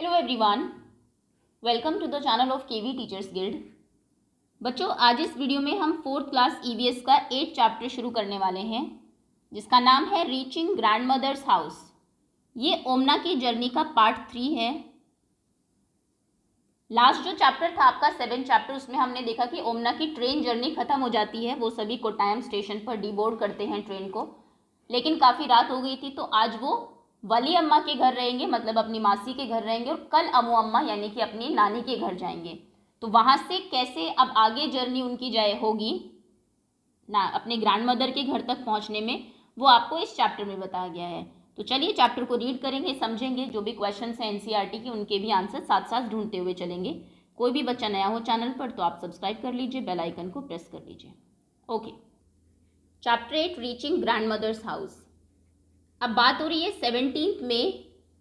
Hello everyone, welcome to the channel of KV teachers guild. बच्चों, आज इस video में हम 4th क्लास ईवीएस का 8 चैप्टर शुरू करने वाले हैं, जिसका नाम है रीचिंग ग्रैंड मदर्स हाउस। ये ओमना की जर्नी का पार्ट 3 है। लास्ट जो चैप्टर था आपका 7th चैप्टर, उसमें हमने देखा कि ओमना की ट्रेन जर्नी खत्म हो जाती है। वो सभी कोट्टायम स्टेशन पर डीबोर्ड करते हैं ट्रेन को, लेकिन काफ़ी रात हो गई थी, तो आज वो वली अम्मा के घर रहेंगे, मतलब अपनी मासी के घर रहेंगे, और कल अमू अम्मा यानी कि अपनी नानी के घर जाएंगे। तो वहाँ से कैसे अब आगे जर्नी उनकी होगी ना अपने ग्रैंड मदर के घर तक पहुँचने में, वो आपको इस चैप्टर में बताया गया है। तो चलिए चैप्टर को रीड करेंगे, समझेंगे, जो भी क्वेश्चन हैं एनसीईआरटी के उनके भी आंसर साथ साथ ढूंढते हुए चलेंगे। कोई भी बच्चा नया हो चैनल पर तो आप सब्सक्राइब कर लीजिए, बेल आइकन को प्रेस कर लीजिए। Okay, chapter 8 reaching grandmother's house. अब बात हो रही है 17 मई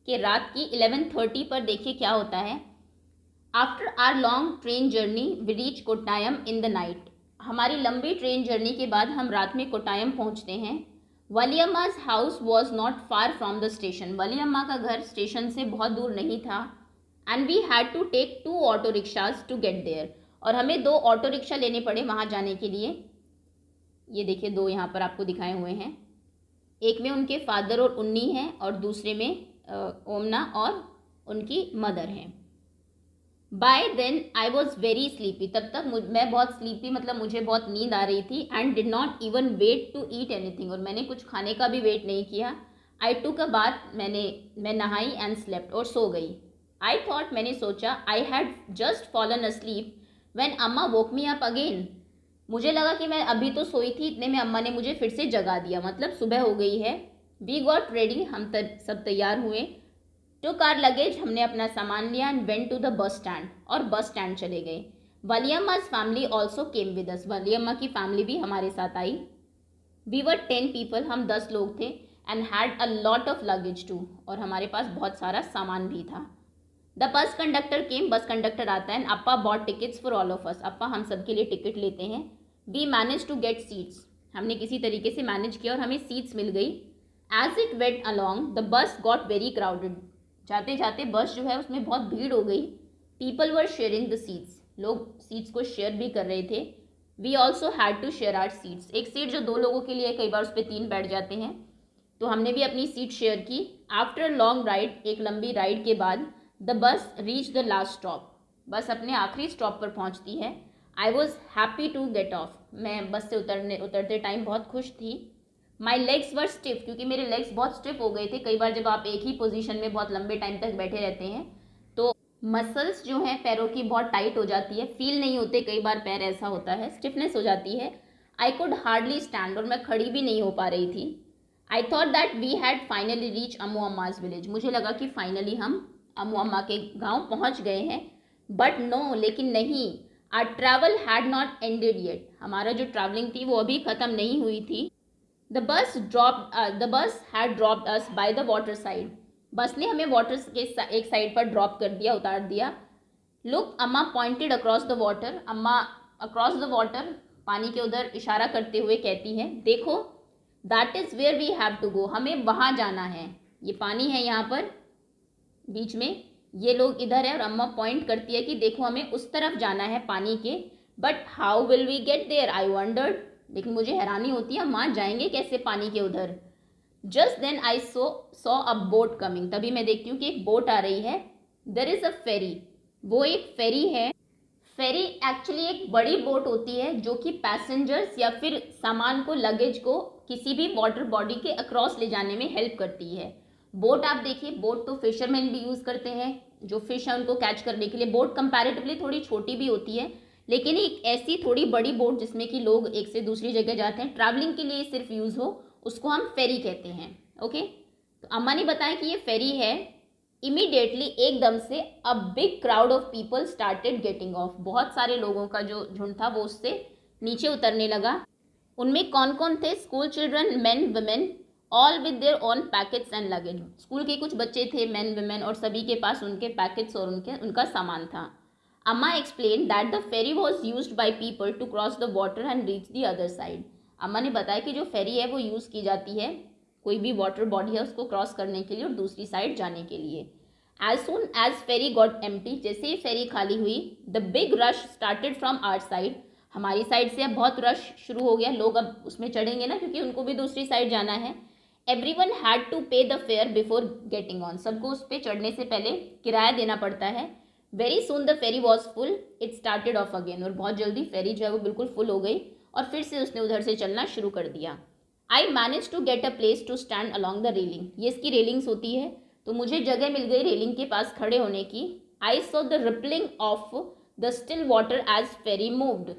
के रात की 11:30 पर। देखिए क्या होता है। After our long train journey we reach Kottayam in the night. हमारी लंबी ट्रेन जर्नी के बाद हम रात में कोट्टायम पहुंचते हैं। Valiyamma's house was not far from the station. Valiyamma का घर स्टेशन से बहुत दूर नहीं था। And we had to take 2 auto rickshaws to get there. और हमें 2 ऑटो रिक्शा लेने पड़े वहाँ जाने के लिए। ये देखिए 2 यहाँ पर आपको दिखाए हुए हैं। एक में उनके फादर और उन्नी हैं, और दूसरे में ओमना और उनकी मदर हैं। By then I was very sleepy. तब तक मैं बहुत स्लीपी, मतलब मुझे बहुत नींद आ रही थी। And did not even wait to eat anything. और मैंने कुछ खाने का भी वेट नहीं किया। I took a bath. मैं नहाई एंड स्लेप्ट, और सो गई। आई थॉट, मैंने सोचा, I had just fallen asleep when अम्मा वोक मी अप अगेन। मुझे लगा कि मैं अभी तो सोई थी, इतने में अम्मा ने मुझे फिर से जगा दिया, मतलब सुबह हो गई है। We got ready. हम सब तैयार हुए। Took our luggage. हमने अपना सामान लिया। And went to the bus stand. और बस स्टैंड चले गए। Valiyamma's family also came with us. Valiyamma की फैमिली भी हमारे साथ आई। We were 10 people. हम 10 लोग थे। And had a lot of luggage too. और हमारे पास बहुत सारा सामान भी था। द बस कंडक्टर केम। बस कंडक्टर आता है। And Appa bought tickets for all of us. अप्पा हम सब के लिए टिकट लेते हैं। We manage to get seats. हमने किसी तरीके से मैनेज किया और हमें सीट्स मिल गई। As it went along the bus got very crowded. जाते जाते बस जो है उसमें बहुत भीड़ हो गई। People were sharing the seats. लोग सीट्स को शेयर भी कर रहे थे। We also had to share our seats. एक सीट जो 2 लोगों के लिए, कई बार उस पर 3 बैठ जाते हैं, तो हमने भी अपनी सीट शेयर की। आफ्टर लॉन्ग राइड, एक लंबी राइड के बाद, the bus reach the last stop. बस अपने आखिरी स्टॉप पर पहुंचती है। I was happy to get off. मैं बस से उतरते टाइम बहुत खुश थी। My legs were stiff. क्योंकि मेरे लेग्स बहुत स्टिफ हो गए थे। कई बार जब आप एक ही पोजीशन में बहुत लंबे टाइम तक बैठे रहते हैं तो मसल्स जो हैं पैरों की बहुत टाइट हो जाती है, फील नहीं होते कई बार पैर, ऐसा होता है, स्टिफनेस हो जाती है। I could hardly stand. और मैं खड़ी भी नहीं हो पा रही थी। I thought that we had finally reach Ammu Amma's village. मुझे लगा कि फाइनली हम अमू अम्मा के गांव पहुंच गए हैं। बट नो, लेकिन नहीं। Our travel had not ended yet. हमारा जो ट्रैवलिंग थी वो अभी ख़त्म नहीं हुई थी। The bus had dropped us by the water side. बस ने हमें वाटर के एक साइड पर ड्रॉप कर दिया, उतार दिया। Look, Amma pointed across the water. Amma across the water, पानी के उधर इशारा करते हुए कहती है, देखो, that is where we have to go. हमें वहाँ जाना है। ये पानी है यहाँ पर बीच में, ये लोग इधर है, और अम्मा पॉइंट करती है कि देखो हमें उस तरफ जाना है पानी के। But how will we get there, I wondered. लेकिन मुझे हैरानी होती है, हम वहाँ जाएंगे कैसे पानी के उधर। Just then I saw a boat coming. तभी मैं देखती हूँ कि एक बोट आ रही है। देर इज़ अ फेरी। वो एक फेरी है। फेरी एक्चुअली एक बड़ी बोट होती है जो कि पैसेंजर्स या फिर सामान को, लगेज को किसी भी वाटर बॉडी के अक्रॉस ले जाने में हेल्प करती है। बोट आप देखिए, बोट तो फिशरमैन भी यूज़ करते हैं, जो फिश है उनको कैच करने के लिए। बोट कंपैरेटिवली थोड़ी छोटी भी होती है, लेकिन एक ऐसी थोड़ी बड़ी बोट जिसमें कि लोग एक से दूसरी जगह जाते हैं, ट्रैवलिंग के लिए सिर्फ यूज़ हो, उसको हम फेरी कहते हैं। ओके, तो अम्मा ने बताया कि ये फेरी है। इमीडिएटली, एकदम से, a big crowd of people started getting off. बहुत सारे लोगों का जो झुंड था वो उससे नीचे उतरने लगा। उनमें कौन कौन थे? School children, main, women, all with their own packets and luggage. School के कुछ बच्चे थे, मेन, वुमेन, और सभी के पास उनके पैकेट्स और उनका सामान था। Amma explain that the ferry was used by people to cross the water and reach the other side. Amma ने बताया कि जो फेरी है वो यूज़ की जाती है, कोई भी वाटर बॉडी है उसको क्रॉस करने के लिए और दूसरी साइड जाने के लिए। As soon as ferry got empty, जैसे ही फेरी खाली हुई, the big rush started from our side, हमारी साइड से अब बहुत रश शुरू हो गया, लोग अब उसमें चढ़ेंगे ना क्योंकि उनको भी दूसरी साइड जाना है। एवरीवन हैड टू पे the fair before getting on, सबको उस पर चढ़ने से पहले किराया देना पड़ता है। Very soon the ferry was full, it started off again, और बहुत जल्दी फेरी जो है वो बिल्कुल फुल हो गई और फिर से उसने उधर से चलना शुरू कर दिया। I manage to get a place to stand along the railing, ये इसकी रेलिंग्स होती है, तो मुझे जगह मिल गई रेलिंग के पास खड़े होने की। I saw the rippling of the still water as ferry moved,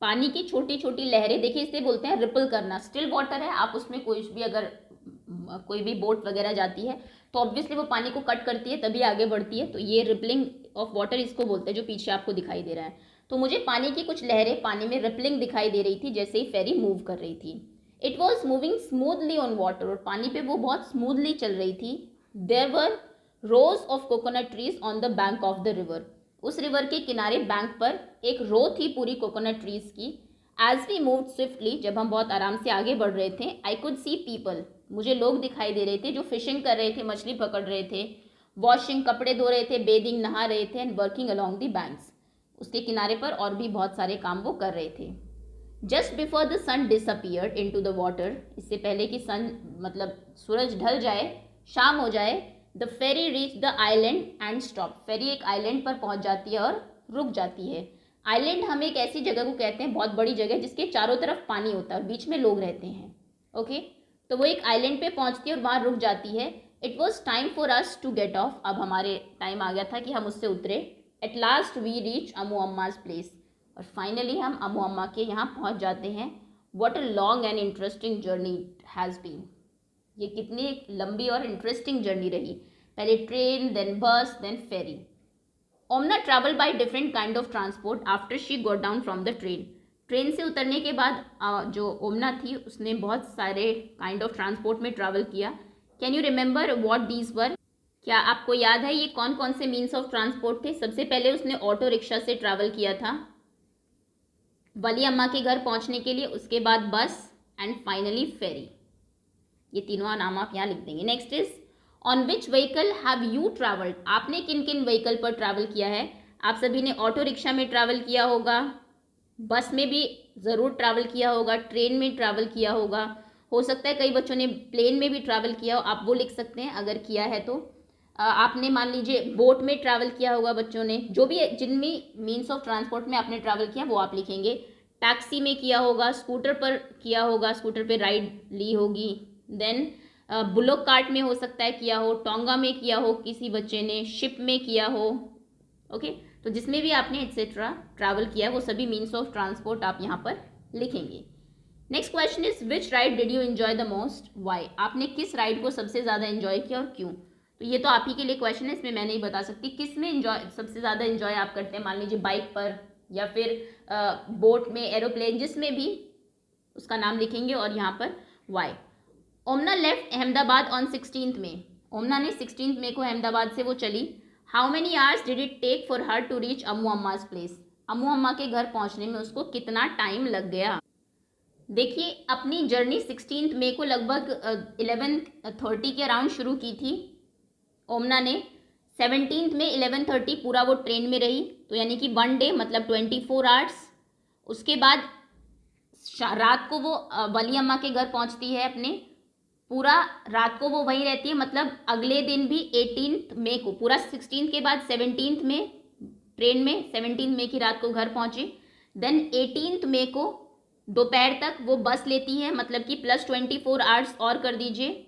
पानी की छोटी छोटी लहरें, देखिए इसे बोलते हैं रिपल करना। स्टिल वाटर है, आप उसमें कोई भी अगर कोई भी बोट वगैरह जाती है तो ऑब्वियसली वो पानी को कट करती है तभी आगे बढ़ती है, तो ये रिपलिंग ऑफ वाटर इसको बोलते हैं, जो पीछे आपको दिखाई दे रहा है। तो मुझे पानी की कुछ लहरें पानी में रिपलिंग दिखाई दे रही थी जैसे ही फेरी मूव कर रही थी। It was moving smoothly on water, और पानी पे वो बहुत स्मूथली चल रही थी। There were rows of coconut trees on the bank of the river, उस रिवर के किनारे बैंक पर एक रो थी पूरी कोकोनट ट्रीज की। एज वी मूव स्विफ्टली, जब हम बहुत आराम से आगे बढ़ रहे थे, आई कुड सी पीपल, मुझे लोग दिखाई दे रहे थे जो फिशिंग कर रहे थे, मछली पकड़ रहे थे, वॉशिंग कपड़े धो रहे थे, बेदिंग नहा रहे थे, and working along the banks, उसके किनारे पर और भी बहुत सारे काम वो कर रहे थे। Just before the sun disappeared into the water, इससे पहले कि सन मतलब सूरज ढल जाए, शाम हो जाए, the ferry reach the island and stop, ferry एक आइलैंड पर पहुंच जाती है और रुक जाती है। आइलैंड हम एक ऐसी जगह को कहते हैं, बहुत बड़ी जगह जिसके चारों तरफ पानी होता है और बीच में लोग रहते हैं। ओके, तो वो एक आइलैंड पे पहुंचती है और वहाँ रुक जाती है। It was time for us to get off, अब हमारे टाइम आ गया था कि हम उससे उतरे। At last we reach Ammu Amma's place, और फाइनली हम अमू अम्मा के यहाँ पहुँच जाते हैं। What a long and interesting journey has been, ये कितनी लंबी और इंटरेस्टिंग जर्नी रही, पहले train, then bus, then ferry. Omana travel by different kind of transport after she got down from the train, train से उतरने के बाद जो ओमना थी उसने बहुत सारे काइंड ऑफ ट्रांसपोर्ट में ट्रैवल किया। Can you remember what these were, क्या आपको याद है ये कौन कौन से मीन्स ऑफ ट्रांसपोर्ट थे? सबसे पहले उसने ऑटो रिक्शा से ट्रैवल किया था वली अम्मा के घर पहुंचने के लिए, उसके बाद बस, एंड फाइनली फेरी। ये तीनों नाम आप यहाँ लिख देंगे। Next is on which vehicle have you travelled, आपने किन किन व्हीकल पर ट्रैवल किया है? आप सभी ने ऑटो रिक्शा में ट्रैवल किया होगा, बस में भी ज़रूर ट्रैवल किया होगा, ट्रेन में ट्रैवल किया होगा, हो सकता है कई बच्चों ने प्लेन में भी ट्रैवल किया हो, आप वो लिख सकते हैं अगर किया है तो। आपने मान लीजिए बोट में ट्रैवल किया होगा बच्चों ने, जो भी जिनमें मीन्स ऑफ ट्रांसपोर्ट में आपने ट्रैवल किया वो आप लिखेंगे। टैक्सी में किया होगा, स्कूटर पर किया होगा, स्कूटर पे राइड ली होगी, देन बुलोक कार्ट में हो सकता है किया हो, टोंगा में किया हो किसी बच्चे ने, शिप में किया हो। ओके, तो जिसमें भी आपने एट्सेट्रा ट्रैवल किया वो सभी मीन्स ऑफ ट्रांसपोर्ट आप यहाँ पर लिखेंगे। Next question is which ride did you enjoy the most, why, आपने किस राइड को सबसे ज़्यादा एंजॉय किया और क्यों? तो ये तो आप ही के लिए क्वेश्चन है, इसमें मैं नहीं बता सकती किस में एंजॉय सबसे ज़्यादा एंजॉय आप करते हैं, मान लीजिए बाइक पर या फिर बोट में, एरोप्लेन, जिसमें भी उसका नाम लिखेंगे और यहाँ पर why. Omana left Ahmedabad on 16 में, ओमना ने 16 मई को अहमदाबाद से वो चली। How many hours did it take for her to reach Ammu Amma's place, Ammu Amma के घर पहुँचने में उसको कितना टाइम लग गया? देखिए अपनी जर्नी 16 मई को लगभग 11:30 के अराउंड शुरू की थी ओमना ने। 17 में 11:30 पूरा वो ट्रेन में रही, तो यानी कि 1 डे मतलब 24 आवर्स। उसके बाद रात को वो वली अम्मा के घर पहुंचती है अपने, पूरा रात को वो वहीं रहती है, मतलब अगले दिन भी 18 मई को, पूरा 16 के बाद 17 में ट्रेन में 17 मई की रात को घर पहुंची। देन 18 मई को दोपहर तक वो बस लेती है, मतलब कि प्लस 24 आवर्स और कर दीजिए,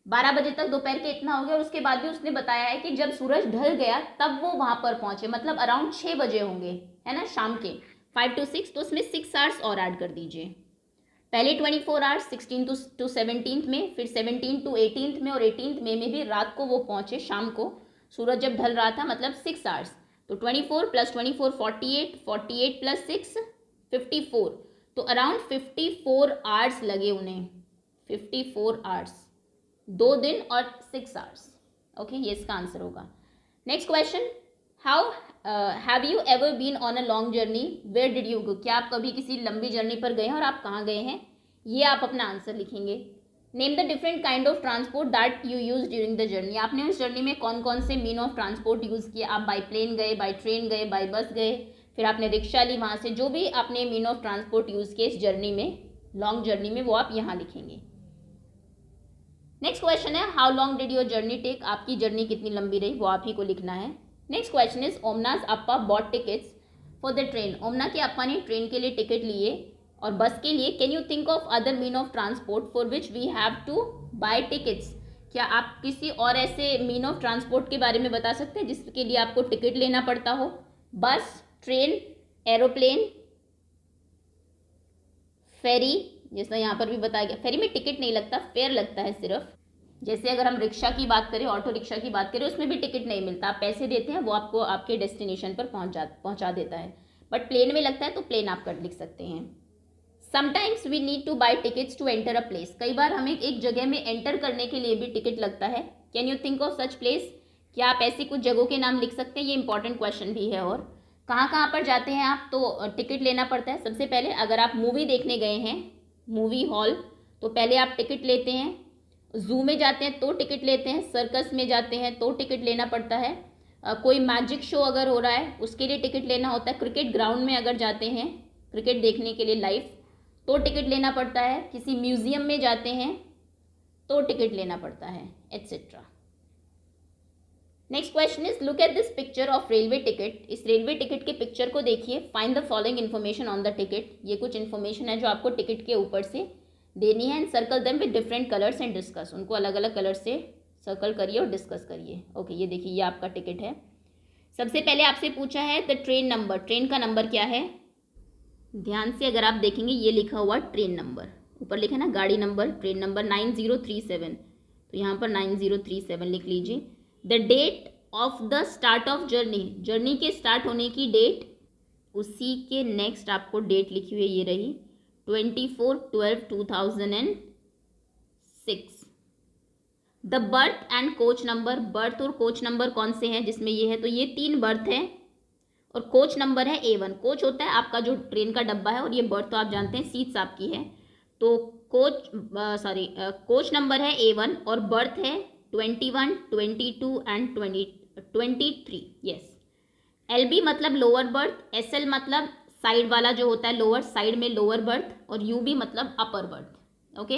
12 बजे तक दोपहर के इतना हो गया। और उसके बाद भी उसने बताया है कि जब सूरज ढल गया तब वो वहाँ पर पहुँचे, मतलब अराउंड 6 बजे होंगे, है ना, शाम के 5 to 6, तो उसमें 6 आवर्स और ऐड कर दीजिए। पहले 24 आवर्स 16 to 17 में, फिर 17 to 18 में, और 18 मई में भी रात को वो पहुँचे, शाम को सूरज जब ढल रहा था, मतलब 6 आवर्स। तो 24 + 24 48, 48 + 6 54, तो अराउंड 54 आवर्स लगे उन्हें, 54 आवर्स, 2 दिन और 6 आवर्स। ओके, ये इसका आंसर होगा। Next question, how have you ever been on a long journey, where did you go, क्या आप कभी किसी लंबी जर्नी पर गए हैं और आप कहाँ गए हैं? ये आप अपना आंसर लिखेंगे। Name the different kind of transport that you use during the journey. आपने उस जर्नी में कौन कौन से मीन ऑफ ट्रांसपोर्ट यूज़ किए। आप बाई प्लेन गए, बाई ट्रेन गए, बाई बस गए, फिर आपने रिक्शा ली, वहाँ से जो भी आपने मीन ऑफ ट्रांसपोर्ट यूज़ किए इस जर्नी में, लॉन्ग जर्नी में, वो आप यहाँ लिखेंगे। नेक्स्ट क्वेश्चन है how long did your journey take. आपकी जर्नी कितनी लंबी रही, वो आप ही को लिखना है। Next question is Omana's appa bought tickets for the train. Omana के अप्पा ने ट्रेन के लिए टिकट लिए और बस के लिए। Can you think of other mean of transport for which we have to buy tickets. क्या आप किसी और ऐसे मीन ऑफ ट्रांसपोर्ट के बारे में बता सकते हैं जिसके लिए आपको टिकट लेना पड़ता हो। बस, ट्रेन, एरोप्लेन, फेरी, जैसा यहाँ पर भी बताया गया। फेरी में टिकट नहीं लगता, फेयर लगता है सिर्फ। जैसे अगर हम रिक्शा की बात करें, ऑटो रिक्शा की बात करें, उसमें भी टिकट नहीं मिलता, आप पैसे देते हैं, वो आपको आपके डेस्टिनेशन पर पहुँचा देता है। बट प्लेन में लगता है तो प्लेन आप कर लिख सकते हैं। Sometimes we need to buy tickets to enter a place. कई बार हमें एक जगह में एंटर करने के लिए भी टिकट लगता है। Can you think of such place. क्या आप ऐसी कुछ जगहों के नाम लिख सकते हैं। ये इंपॉर्टेंट क्वेश्चन भी है। और कहाँ कहाँ पर जाते हैं आप तो टिकट लेना पड़ता है। सबसे पहले अगर आप मूवी देखने गए हैं, मूवी हॉल, तो पहले आप टिकट लेते हैं। जू में जाते हैं तो टिकट लेते हैं। सर्कस में जाते हैं तो टिकट लेना पड़ता है। कोई मैजिक शो अगर हो रहा है उसके लिए टिकट लेना होता है। क्रिकेट ग्राउंड में अगर जाते हैं क्रिकेट देखने के लिए लाइव तो टिकट लेना पड़ता है। किसी म्यूजियम में जाते हैं तो टिकट लेना पड़ता है, etcetera. Next question is look at this picture of railway ticket. इस रेलवे टिकट के पिक्चर को देखिए। Find the following information on the ticket. ये कुछ इन्फॉर्मेशन है जो आपको टिकट के ऊपर से देनी है। And circle them with different colours and discuss. उनको अलग अलग कलर से सर्कल करिए और डिस्कस करिए। ओके, ये देखिए, ये आपका टिकट है। सबसे पहले आपसे पूछा है द ट्रेन नंबर। ट्रेन का नंबर क्या है। ध्यान से अगर आप देखेंगे ये लिखा हुआ ट्रेन नंबर, ऊपर लिखा ना गाड़ी नंबर, ट्रेन नंबर 9037, तो यहाँ पर 9037 लिख लीजिए। The date of the start of journey. Journey के स्टार्ट होने की डेट, उसी के नेक्स्ट आपको डेट लिखी हुई है, ये रही 24/12/2006। The birth and coach number. Birth और कोच नंबर कौन से हैं जिसमें ये है, तो ये 3 बर्थ है और कोच नंबर है A1। कोच होता है आपका जो ट्रेन का डब्बा है और ये बर्थ तो आप जानते हैं सीट्स आपकी है। तो कोच नंबर है A1 और बर्थ है 21, 22 एंड 23। यस। LB मतलब लोअर बर्थ, SL मतलब साइड वाला जो होता है लोअर, साइड में लोअर बर्थ, और UB मतलब upper berth. Okay.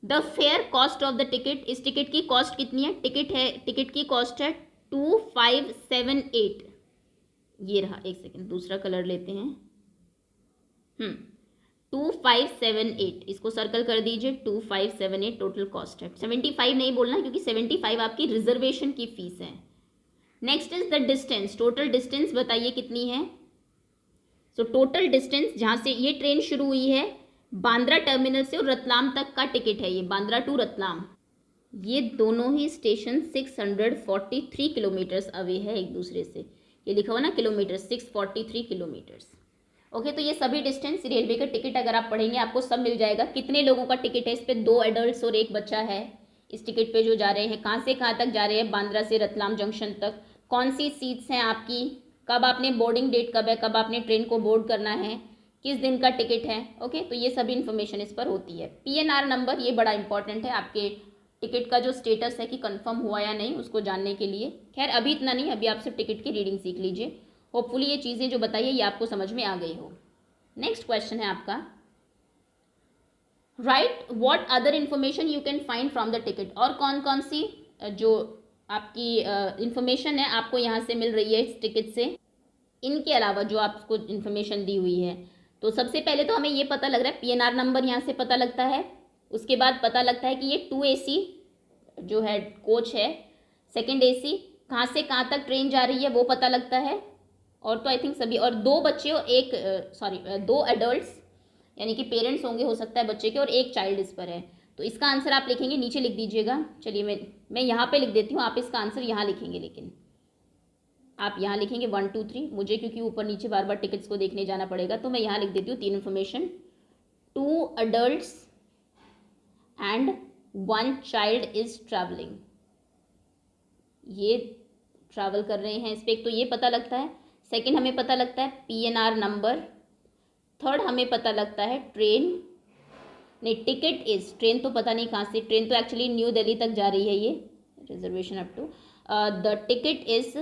The fair cost of the ticket. इस टिकट की कॉस्ट कितनी है। टिकट की कॉस्ट है 2578। ये रहा, एक सेकेंड दूसरा कलर लेते हैं। 2578, इसको सर्कल कर दीजिए। 2578 टोटल कॉस्ट है। 75 नहीं बोलना क्योंकि 75 आपकी रिजर्वेशन की फीस है। Next is the distance. Total distance बताइए कितनी है। सो टोटल डिस्टेंस जहाँ से ये ट्रेन शुरू हुई है बांद्रा टर्मिनल से और रतलाम तक का टिकट है ये, बांद्रा टू रतलाम। ये दोनों ही स्टेशन 643 किलोमीटर्स अवे है एक दूसरे से। ये लिखा हुआ ना किलोमीटर, 643 किलोमीटर्स। ओके, तो ये सभी डिस्टेंस रेलवे का टिकट अगर आप पढ़ेंगे आपको सब मिल जाएगा। कितने लोगों का टिकट है इस पर, 2 एडल्ट्स और 1 बच्चा है इस टिकट पे जो जा रहे हैं। कहाँ से कहाँ तक जा रहे हैं, बांद्रा से रतलाम जंक्शन तक। कौन सी सीट्स हैं आपकी, कब आपने बोर्डिंग डेट कब है, कब आपने ट्रेन को बोर्ड करना है, किस दिन का टिकट है। ओके, तो ये सभी इन्फॉर्मेशन इस पर होती है। PNR नंबर, ये बड़ा इंपॉर्टेंट है आपके टिकट का जो स्टेटस है कि कंफर्म हुआ या नहीं उसको जानने के लिए। खैर अभी इतना नहीं, अभी आप सिर्फ टिकट की रीडिंग सीख लीजिए। होपफुली ये चीज़ें जो बताइए ये आपको समझ में आ गई हो। नेक्स्ट क्वेश्चन है आपका, right what other information you can find from the ticket. और कौन कौन सी जो आपकी इन्फॉर्मेशन है आपको यहाँ से मिल रही है इस टिकट से, इनके अलावा जो आपको इन्फॉर्मेशन दी हुई है। तो सबसे पहले तो हमें ये पता लग रहा है PNR नंबर यहाँ से पता लगता है। उसके बाद पता लगता है कि ये 2 AC जो है कोच है, 2nd AC कहाँ से कहाँ तक ट्रेन जा रही है वो पता लगता है। और तो आई थिंक सभी, और 2 बच्चे और 2 एडल्ट्स यानी कि पेरेंट्स होंगे हो सकता है बच्चे के, और 1 चाइल्ड इस पर है। तो इसका आंसर आप लिखेंगे, नीचे लिख दीजिएगा। चलिए मैं यहाँ पे लिख देती हूँ, आप इसका आंसर यहाँ लिखेंगे, लेकिन आप यहाँ लिखेंगे 1 2 3। मुझे क्योंकि ऊपर नीचे बार बार टिकट्स को देखने जाना पड़ेगा तो मैं यहाँ लिख देती हूँ 3 information. 2 adults and 1 child is travelling. ये ट्रैवल कर रहे हैं इस पर, एक तो ये पता लगता है। सेकंड हमें पता लगता है PNR नंबर। थर्ड हमें पता लगता है ट्रेन। नहीं, टिकट इज, ट्रेन तो पता नहीं कहाँ से, ट्रेन तो एक्चुअली न्यू दिल्ली तक जा रही है ये, reservation up to, the ticket is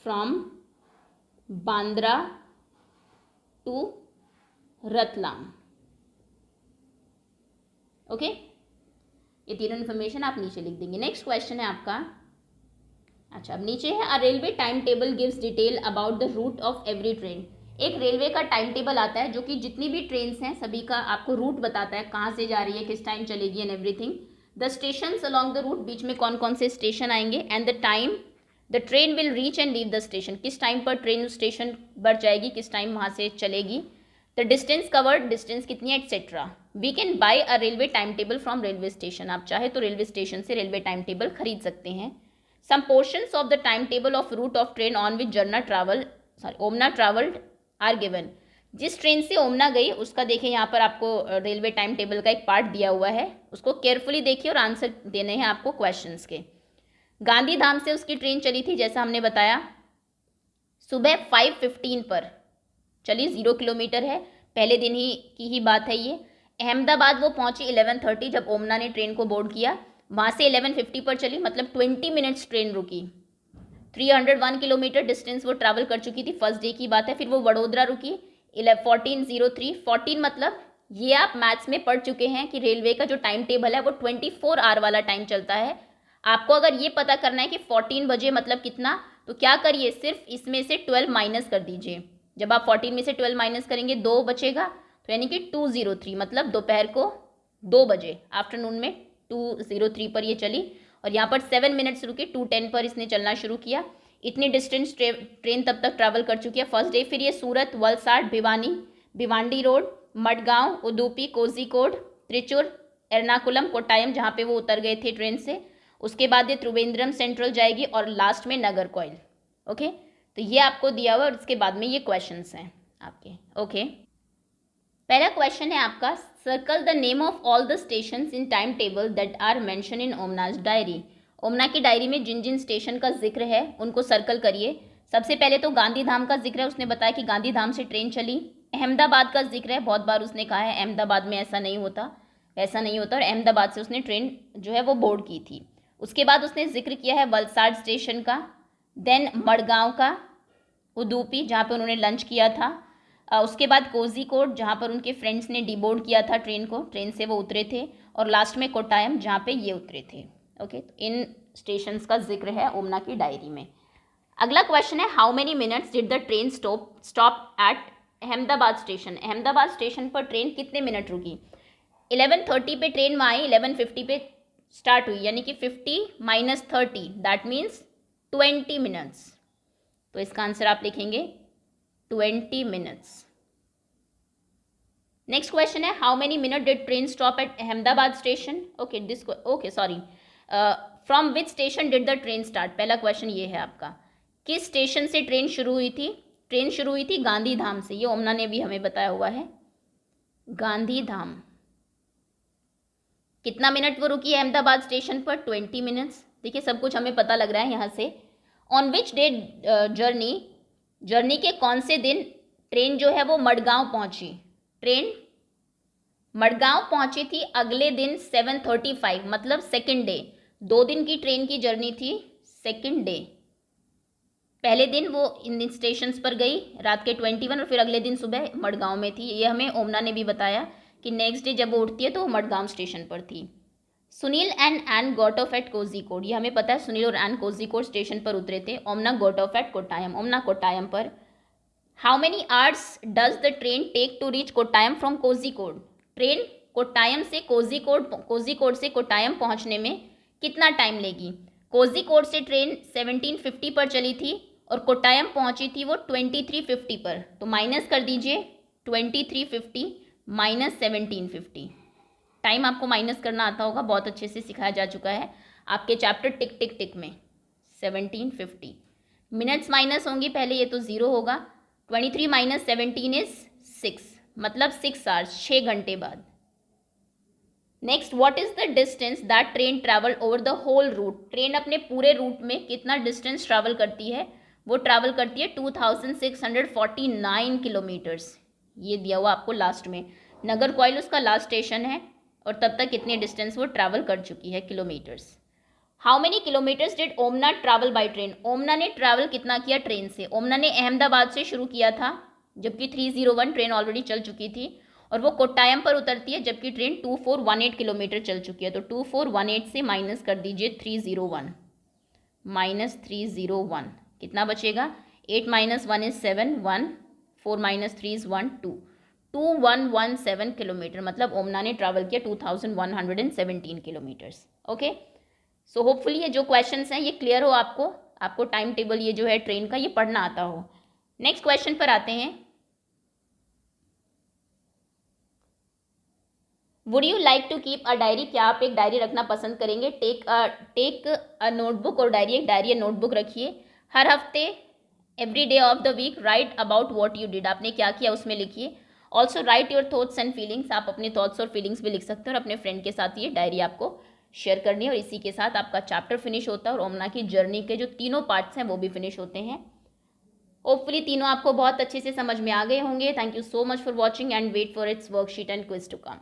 from Bandra to Ratlam. Okay, ये तीनों इन्फॉर्मेशन आप नीचे लिख देंगे। नेक्स्ट क्वेश्चन है आपका, अच्छा अब नीचे है, a railway time table gives detail about the route of every train. एक रेलवे का टाइम टेबल आता है जो कि जितनी भी ट्रेन्स हैं सभी का आपको रूट बताता है, कहाँ से जा रही है, किस टाइम चलेगी and everything. The stations along the route, बीच में कौन कौन से स्टेशन आएंगे, and the time the train will reach and leave the station, किस टाइम पर ट्रेन उस स्टेशन पर जाएगी, किस टाइम वहाँ से चलेगी, द डिस्टेंस कवर्ड, डिस्टेंस कितनी है, etcetera. We can buy a railway time table from railway station, आप चाहे तो रेलवे स्टेशन से रेलवे टाइम टेबल खरीद सकते हैं। Some portions of the time table of route of train on which Omana travelled are given. जिस train से ओमना गई उसका देखिए यहाँ पर आपको रेलवे टाइम टेबल का एक पार्ट दिया हुआ है, उसको केयरफुली देखिए और आंसर देने हैं आपको क्वेश्चंस के। गांधीधाम से उसकी ट्रेन चली थी, जैसा हमने बताया, सुबह 5:15 पर चली, 0 किलोमीटर है, पहले दिन ही की ही बात है ये। अहमदाबाद वो पहुंची 11:30 जब ओमना ने ट्रेन को बोर्ड किया, वहाँ से 11:50 पर चली, मतलब 20 मिनट्स ट्रेन रुकी। 301 किलोमीटर डिस्टेंस वो ट्रैवल कर चुकी थी, फर्स्ट डे की बात है। फिर वो वडोदरा रुकी 14:03, 14 मतलब ये आप मैथ्स में पढ़ चुके हैं कि रेलवे का जो टाइम टेबल है वो 24 आवर वाला टाइम चलता है। आपको अगर ये पता करना है कि 14 बजे मतलब कितना, तो क्या करिए, सिर्फ इसमें से 12 माइनस कर दीजिए। जब आप 14 में से 12 माइनस करेंगे 2 बचेगा, तो यानी कि 2:03 मतलब दोपहर को 2 बजे, आफ्टरनून में 2:03 पर ये चली, और यहाँ पर 7 मिनट्स रुकी, 2:10 पर इसने चलना शुरू किया। इतनी डिस्टेंस ट्रेन तब तक ट्रैवल कर चुकी है फर्स्ट डे। फिर ये सूरत, वलसाड, भिवांडी रोड, मडगांव, उडुपी, कोझिकोड, त्रिचूर, एर्नाकुलम, कोट्टायम जहाँ पे वो उतर गए थे ट्रेन से। उसके बाद ये त्रिवेंद्रम सेंट्रल जाएगी और लास्ट में नागरकोइल। ओके, तो ये आपको दिया हुआ और उसके बाद में ये क्वेश्चंस हैं आपके। ओके, पहला क्वेश्चन है आपका, circle the name of all the stations in time table that are mention in Omana's diary. Omana की डायरी में जिन जिन स्टेशन का जिक्र है उनको सर्कल करिए। सबसे पहले तो गांधीधाम का जिक्र है, उसने बताया कि गांधीधाम से ट्रेन चली। अहमदाबाद का जिक्र है, बहुत बार उसने कहा है अहमदाबाद में ऐसा नहीं होता, वैसा नहीं होता, और अहमदाबाद से उसने ट्रेन जो है वो बोर्ड की थी। उसके बाद उसने जिक्र किया है वलसाड स्टेशन का, देन मडगांव का, उडुपी जहाँ पे उन्होंने लंच किया था, उसके बाद कोझिकोड जहाँ पर उनके फ्रेंड्स ने डिबोर्ड किया था ट्रेन को, ट्रेन से वो उतरे थे, और लास्ट में कोट्टायम जहाँ पे ये उतरे थे। ओके, तो इन स्टेशंस का जिक्र है ओमना की डायरी में। अगला क्वेश्चन है, how many minutes did the train stop at Ahmedabad station. Ahmedabad station पर ट्रेन कितने मिनट रुकी। 11:30 पे ट्रेन वहाँ आई, 11:50 पे स्टार्ट हुई, यानी कि 50 - 30 दैट मीन्स 20 मिनट्स। तो इसका आंसर आप लिखेंगे 20 मिनट्स। नेक्स्ट क्वेश्चन है, how many minute did train stop at Ahmedabad station. Okay sorry, from which station did the train start. पहला क्वेश्चन ये है आपका, किस स्टेशन से ट्रेन शुरू हुई थी। ट्रेन शुरू हुई थी गांधीधाम से, ये ओमना ने भी हमें बताया हुआ है, गांधीधाम। कितना मिनट वो रुकी अहमदाबाद स्टेशन पर, 20 मिनट्स। देखिए सब कुछ हमें पता लग रहा है यहाँ से। ऑन विच डे जर्नी के कौन से दिन ट्रेन जो है वो मडगांव पहुंची। ट्रेन मडगांव पहुंची थी अगले दिन 7:35 मतलब सेकंड डे। 2 दिन की ट्रेन की जर्नी थी, सेकंड डे। पहले दिन वो इन स्टेशन पर गई रात के 21 और फिर अगले दिन सुबह मडगांव में थी। ये हमें ओमना ने भी बताया कि नेक्स्ट डे जब वो उठती है तो वो मडगांव स्टेशन पर थी। Sunil and Ann got off at Kozhikode, ये हमें पता है सुनील और एन कोझिकोड स्टेशन पर उतरे थे। Omana got off at Kottayam, Omana Kottayam पर। How many hours does the train take to reach Kottayam from Kozhikode. Train Kottayam से कोझिकोड से कोट्टायम पहुंचने में कितना टाइम लेगी। कोझिकोड से ट्रेन 17:50 पर चली थी और कोट्टायम पहुंची थी वो 23:50 पर, तो माइनस कर दीजिए 23:50 - 17:50। टाइम आपको माइनस करना आता होगा, बहुत अच्छे से सिखाया जा चुका है आपके चैप्टर टिक टिक टिक में। 17:50 मिनट्स माइनस होंगी पहले, ये तो 0 होगा। 23 - 17 इज 6, मतलब 6 आवर्स, 6 घंटे बाद। Next, what is the distance that train travel over the whole route. Train अपने पूरे रूट में कितना डिस्टेंस ट्रैवल करती है, वो ट्रैवल करती है 2649 किलोमीटर्स। ये दिया हुआ आपको लास्ट में। नागरकोइल उसका लास्ट स्टेशन है और तब तक कितने डिस्टेंस वो ट्रैवल कर चुकी है, kilometres. How many kilometres did Omana travel by train, Omana ने ट्रैवल कितना किया ट्रेन से। ओमना ने अहमदाबाद से शुरू किया था जबकि 301 ट्रेन ऑलरेडी चल चुकी थी, और वो कोट्टायम पर उतरती है जबकि ट्रेन 2418 किलोमीटर चल चुकी है। तो 2418 से माइनस कर दीजिए 301, माइनस 301 कितना बचेगा, 8 - 1 is 7, 1, 4 - 3 is 1, 2, 2117 किलोमीटर, मतलब ओमना ने ट्रैवल किया 2117 किलोमीटर्स। ओके, सो होपफुली ये जो क्वेश्चंस हैं ये क्लियर हो आपको टाइम टेबल ये जो है ट्रेन का ये पढ़ना आता हो। नेक्स्ट क्वेश्चन पर आते हैं। Would you like to keep a diary, क्या आप एक डायरी रखना पसंद करेंगे। टेक अ नोटबुक और डायरी, एक डायरी या नोटबुक रखिए। हर हफ्ते every day of the week write about what you did, आपने क्या किया उसमें लिखिए। Also write your thoughts and feelings, आप अपने थॉट्स और फीलिंग्स भी लिख सकते हैं और अपने फ्रेंड के साथ ये डायरी आपको शेयर करनी है। और इसी के साथ आपका चैप्टर फिनिश होता है और ओमना की जर्नी के जो तीनों पार्ट्स हैं वो भी फिनिश होते हैं। होपफुली तीनों आपको बहुत अच्छे से समझ में आ गए होंगे। Thank you so much for watching and wait for its worksheet and quiz to come.